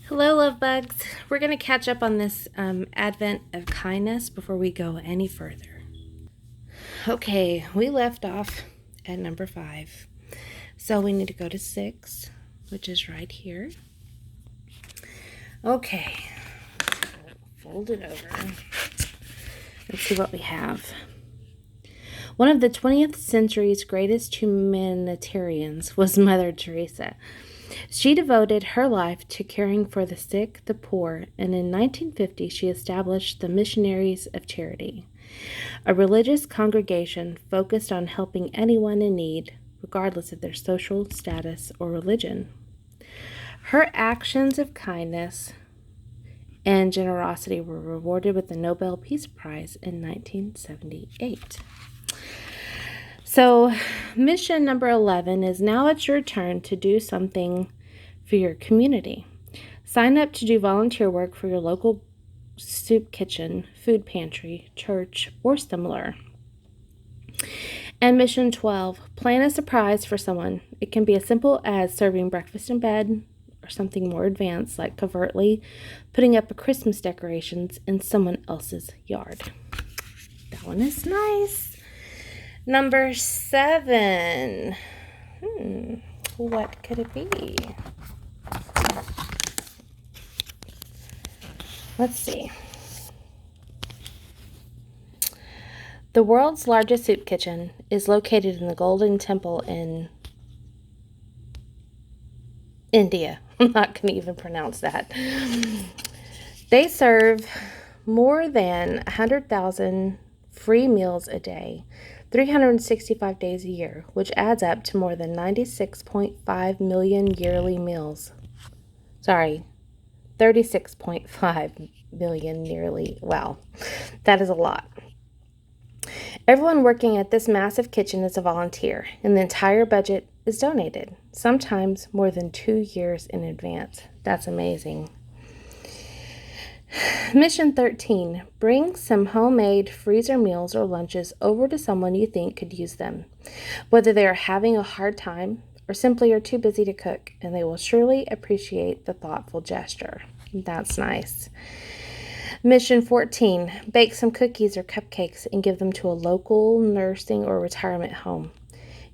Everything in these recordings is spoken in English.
Hello, love bugs. We're going to catch up on this advent of kindness before we go any further. Okay, we left off at number 5. So we need to go to 6, which is right here. Okay, fold it over. Let's see what we have. One of the 20th century's greatest humanitarians was Mother Teresa. She devoted her life to caring for the sick, the poor, and in 1950 she established the Missionaries of Charity, a religious congregation focused on helping anyone in need, regardless of their social status or religion. Her actions of kindness and generosity were rewarded with the Nobel Peace Prize in 1978. So, mission number 11 is now it's your turn to do something for your community. Sign up to do volunteer work for your local soup kitchen, food pantry, church, or similar. And mission 12, plan a surprise for someone. It can be as simple as serving breakfast in bed or something more advanced like covertly putting up a Christmas decorations in someone else's yard. That one is nice. Number 7. What could it be? Let's see. The world's largest soup kitchen is located in the Golden Temple in India. I'm not going to even pronounce that. They serve more than 100,000 free meals a day, 365 days a year, which adds up to more than 96.5 million yearly meals. 36.5 million yearly. Wow, that is a lot. Everyone working at this massive kitchen is a volunteer, and the entire budget is donated, sometimes more than 2 years in advance. That's amazing. Mission 13, bring some homemade freezer meals or lunches over to someone you think could use them, whether they are having a hard time or simply are too busy to cook, and they will surely appreciate the thoughtful gesture. That's nice. Mission 14, bake some cookies or cupcakes and give them to a local nursing or retirement home.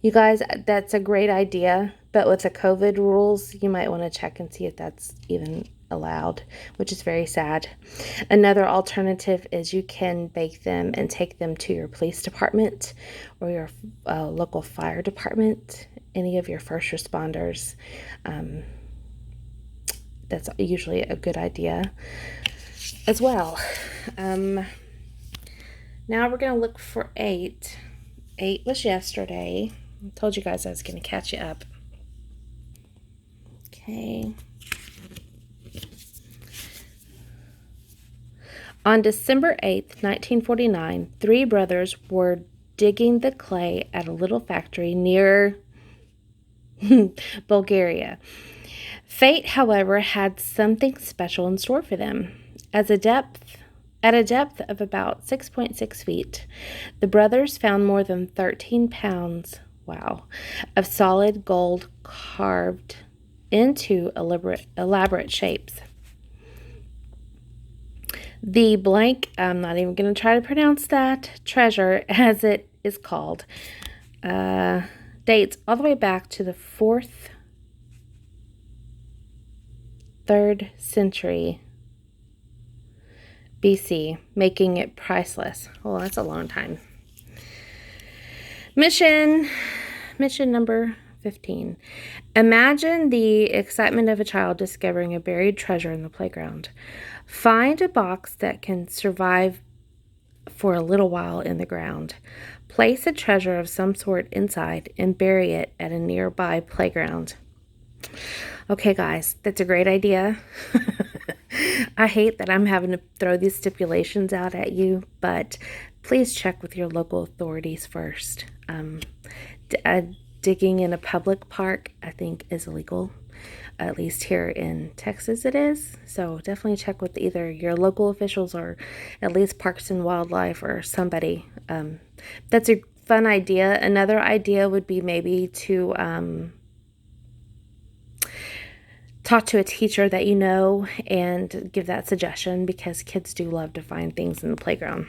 You guys, that's a great idea, but with the COVID rules, you might want to check and see if that's even allowed, which is very sad. Another alternative is you can bake them and take them to your police department or your local fire department, any of your first responders. That's usually a good idea as well. Now we're going to look for 8. 8 was yesterday. I told you guys I was going to catch you up. Okay. On December 8th, 1949, 3 brothers were digging the clay at a little factory near Bulgaria. Fate, however, had something special in store for them. At a depth of about 6.6 feet, the brothers found more than 13 pounds, of solid gold carved into elaborate shapes. The blank, I'm not even going to try to pronounce that, treasure, as it is called, dates all the way back to the 3rd century BC, making it priceless. Oh, that's a long time. Mission number 15. Imagine the excitement of a child discovering a buried treasure in the playground. Find a box that can survive for a little while in the ground. Place a treasure of some sort inside and bury it at a nearby playground. Okay, guys, that's a great idea. I hate that I'm having to throw these stipulations out at you, but please check with your local authorities first. Digging in a public park, I think, is illegal. At least here in Texas it is. So definitely check with either your local officials or at least Parks and Wildlife or somebody. That's a fun idea. Another idea would be maybe to talk to a teacher that you know and give that suggestion, because kids do love to find things in the playground.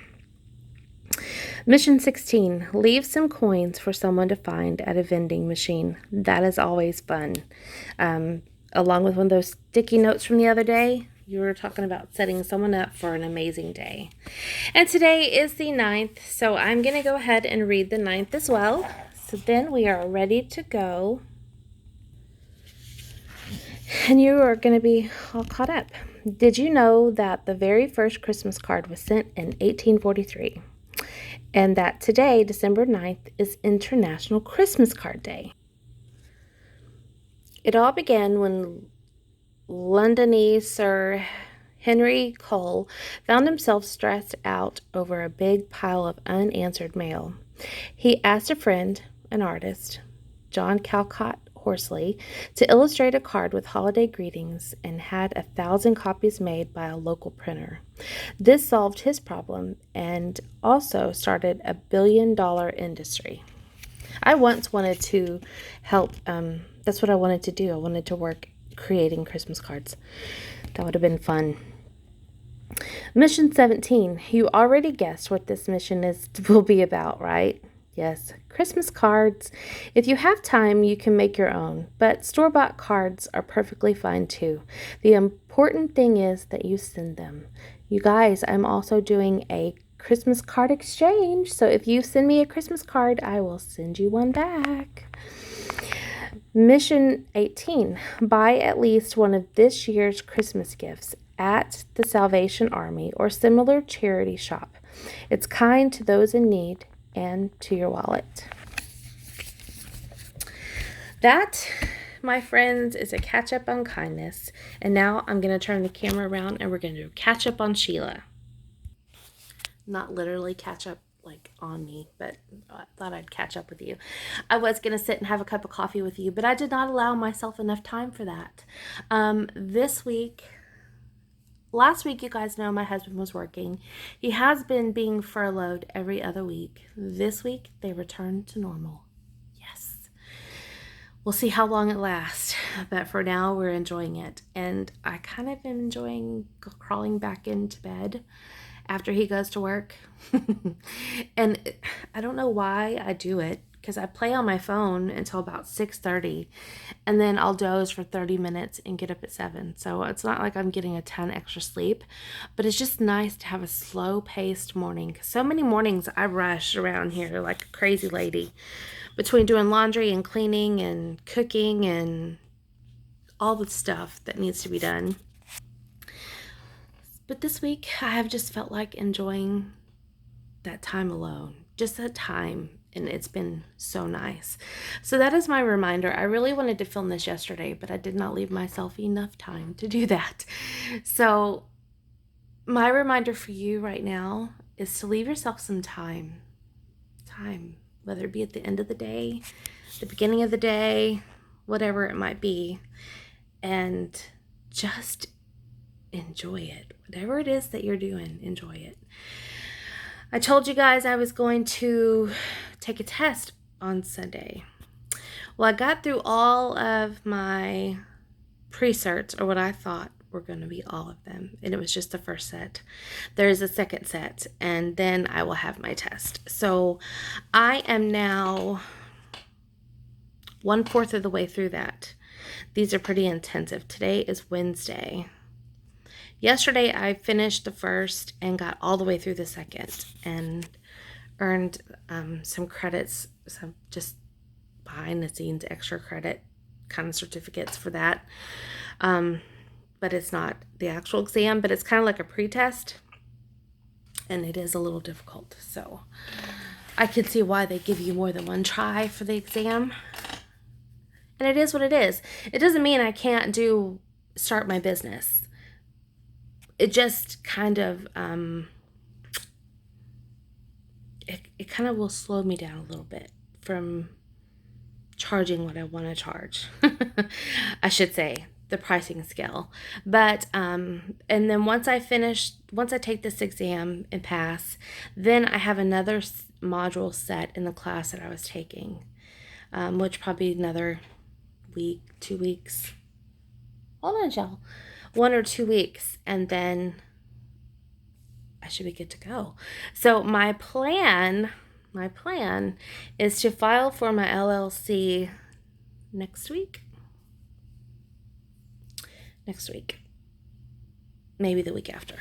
Mission 16, leave some coins for someone to find at a vending machine. That is always fun. Along with one of those sticky notes from the other day, you were talking about setting someone up for an amazing day. And today is the 9th, so I'm going to go ahead and read the 9th as well. So then we are ready to go. And you are going to be all caught up. Did you know that the very first Christmas card was sent in 1843? And that today, December 9th, is International Christmas Card Day. It all began when Londonese Sir Henry Cole found himself stressed out over a big pile of unanswered mail. He asked a friend, an artist, John Calcott Horsley, to illustrate a card with holiday greetings, and had 1,000 copies made by a local printer. This solved his problem and also started a billion-dollar industry. I once wanted to help, that's what I wanted to do. I wanted to work creating Christmas cards. That would have been fun. Mission 17. You already guessed what this mission will be about, right? Yes, Christmas cards. If you have time, you can make your own, but store-bought cards are perfectly fine too. The important thing is that you send them. You guys, I'm also doing a Christmas card exchange, so if you send me a Christmas card, I will send you one back. Mission 18. Buy at least one of this year's Christmas gifts at the Salvation Army or similar charity shop. It's kind to those in need and to your wallet. That, my friends, is a catch up on kindness. And now I'm going to turn the camera around and we're going to do catch up on Sheila. Not literally catch up like on me, but I thought I'd catch up with you. I was going to sit and have a cup of coffee with you, but I did not allow myself enough time for that. Last week, you guys know my husband was working. He has been being furloughed every other week. This week, they returned to normal. Yes. We'll see how long it lasts, but for now, we're enjoying it. And I kind of am enjoying crawling back into bed after he goes to work. And I don't know why I do it, because I play on my phone until about 6:30, and then I'll doze for 30 minutes and get up at 7. So it's not like I'm getting a ton extra sleep, but it's just nice to have a slow-paced morning. So many mornings I rush around here like a crazy lady between doing laundry and cleaning and cooking and all the stuff that needs to be done. But this week, I have just felt like enjoying that time alone, just that time, and it's been so nice. So that is my reminder. I really wanted to film this yesterday, but I did not leave myself enough time to do that. So my reminder for you right now is to leave yourself some time, whether it be at the end of the day, the beginning of the day, whatever it might be, and just enjoy it. Whatever it is that you're doing, enjoy it. I told you guys I was going to take a test on Sunday. Well, I got through all of my pre-certs, or what I thought were going to be all of them, and it was just the first set. There's a second set, and then I will have my test. So I am now 1/4 of the way through that. These are pretty intensive. Today is Wednesday. Yesterday, I finished the first and got all the way through the second and earned some credits, some just behind the scenes extra credit kind of certificates for that. But it's not the actual exam, but it's kind of like a pre-test, and it is a little difficult. So I can see why they give you more than one try for the exam. And it is what it is. It doesn't mean I can't start my business. It just kind of, it kind of will slow me down a little bit from charging what I want to charge. I should say, the pricing scale. But, and then once I take this exam and pass, then I have another module set in the class that I was taking, which probably another week, 2 weeks. hold on, y'all, 1 or 2 weeks, and then I should be good to go. So my plan is to file for my LLC next week. Maybe the week after.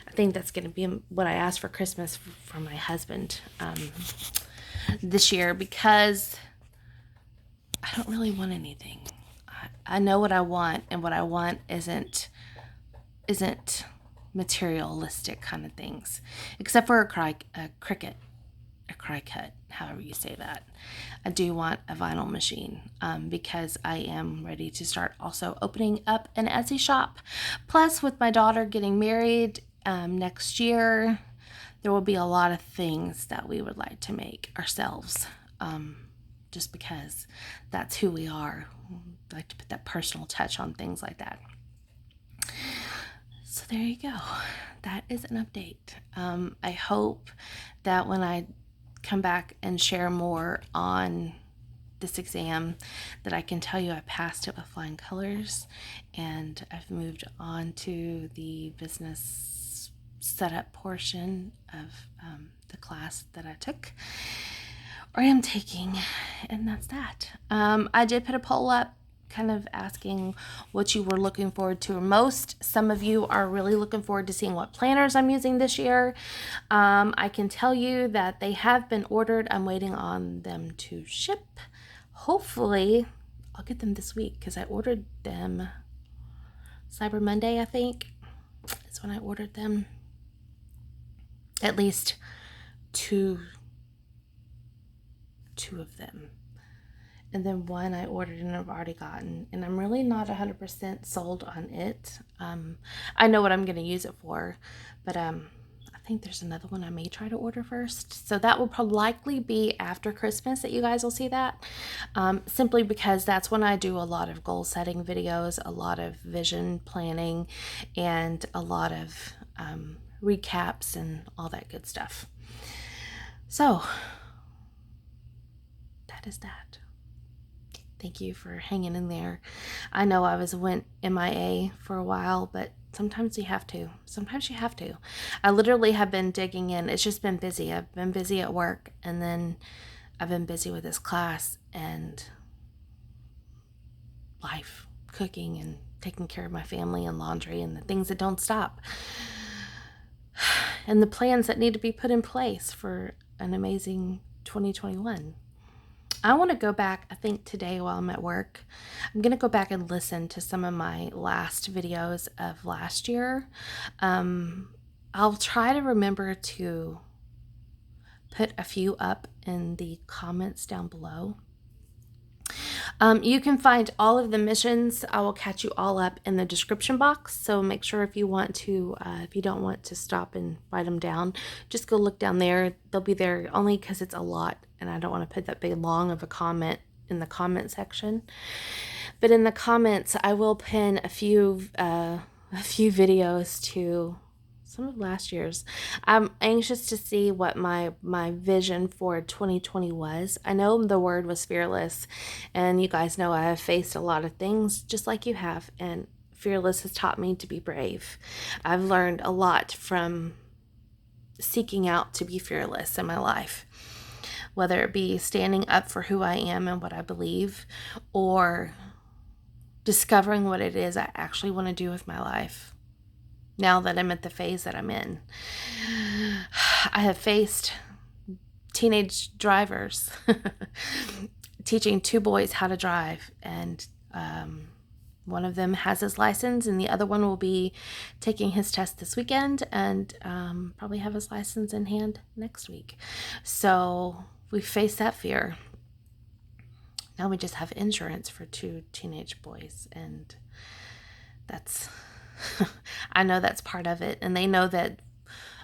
I think that's going to be what I asked for Christmas for my husband this year, because I don't really want anything. I know what I want, and what I want isn't materialistic kind of things, except for a cry cut, however you say that. I do want a vinyl machine because I am ready to start also opening up an Etsy shop. Plus, with my daughter getting married next year, there will be a lot of things that we would like to make ourselves, just because that's who we are. I like to put that personal touch on things like that. So there you go. That is an update. I hope that when I come back and share more on this exam, that I can tell you I passed it with flying colors, and I've moved on to the business setup portion of the class that I took or am taking, and that's that. I did put a poll up kind of asking what you were looking forward to most. Some of you are really looking forward to seeing what planners I'm using this year. I can tell you that they have been ordered. I'm waiting on them to ship. Hopefully I'll get them this week, because I ordered them Cyber Monday, I think is when I ordered them. At least two of them. And then one I ordered and I've already gotten, and I'm really not 100% sold on it. I know what I'm going to use it for, but I think there's another one I may try to order first. So that will probably likely be after Christmas that you guys will see that, simply because that's when I do a lot of goal setting videos, a lot of vision planning, and a lot of recaps and all that good stuff. So that is that. Thank you for hanging in there. I know I went MIA for a while, but sometimes you have to. I literally have been digging in. It's just been busy. I've been busy at work, and then I've been busy with this class and life, cooking and taking care of my family and laundry and the things that don't stop. And the plans that need to be put in place for an amazing 2021. I want to go back, I think today while I'm at work, I'm going to go back and listen to some of my last videos of last year. I'll try to remember to put a few up in the comments down below. You can find all of the missions. I will catch you all up in the description box. So make sure if you don't want to stop and write them down, just go look down there. They'll be there only because it's a lot, and I don't want to put that big long of a comment in the comment section. But in the comments, I will pin a few videos to some of last year's. I'm anxious to see what my vision for 2020 was. I know the word was fearless, and you guys know I have faced a lot of things just like you have, and fearless has taught me to be brave. I've learned a lot from seeking out to be fearless in my life, whether it be standing up for who I am and what I believe, or discovering what it is I actually want to do with my life. Now that I'm at the phase that I'm in, I have faced teenage drivers teaching 2 boys how to drive, and one of them has his license, and the other one will be taking his test this weekend, and probably have his license in hand next week. So we face that fear. Now we just have insurance for 2 teenage boys, and that's I know that's part of it, and they know that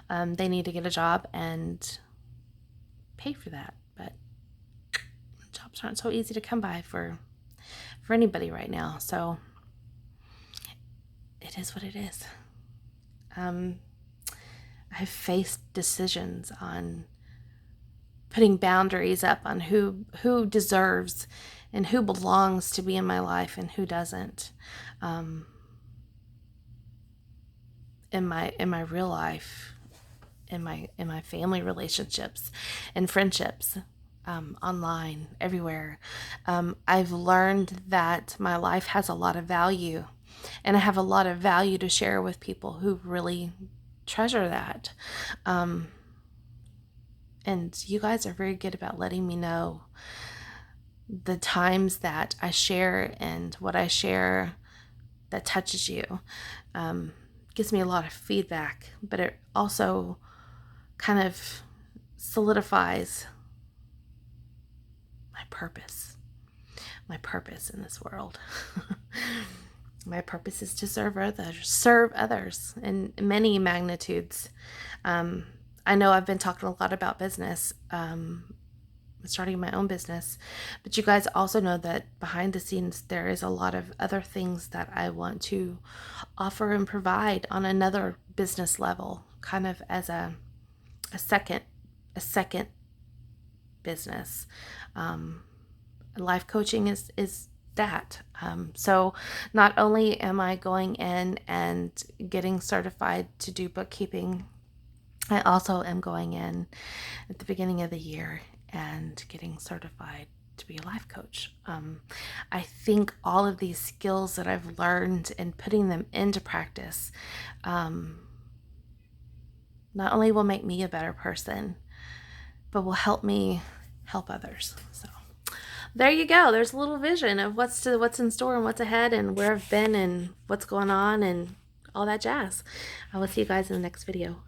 they need to get a job and pay for that, but jobs aren't so easy to come by for anybody right now, so it is what it is. I've faced decisions on putting boundaries up on who deserves and who belongs to be in my life and who doesn't. In my real life, in my family relationships and friendships, online, everywhere. I've learned that my life has a lot of value, and I have a lot of value to share with people who really treasure that. And you guys are very good about letting me know the times that I share and what I share that touches you. Gives me a lot of feedback, but it also kind of solidifies my purpose in this world. My purpose is to serve others in many magnitudes. I know I've been talking a lot about business, starting my own business, but you guys also know that behind the scenes there is a lot of other things that I want to offer and provide on another business level, kind of as a second business. Life coaching is that. So not only am I going in and getting certified to do bookkeeping, I also am going in at the beginning of the year and getting certified to be a life coach. I think all of these skills that I've learned and putting them into practice, not only will make me a better person, but will help me help others. So there you go. There's a little vision of what's in store and what's ahead and where I've been and what's going on and all that jazz. I will see you guys in the next video.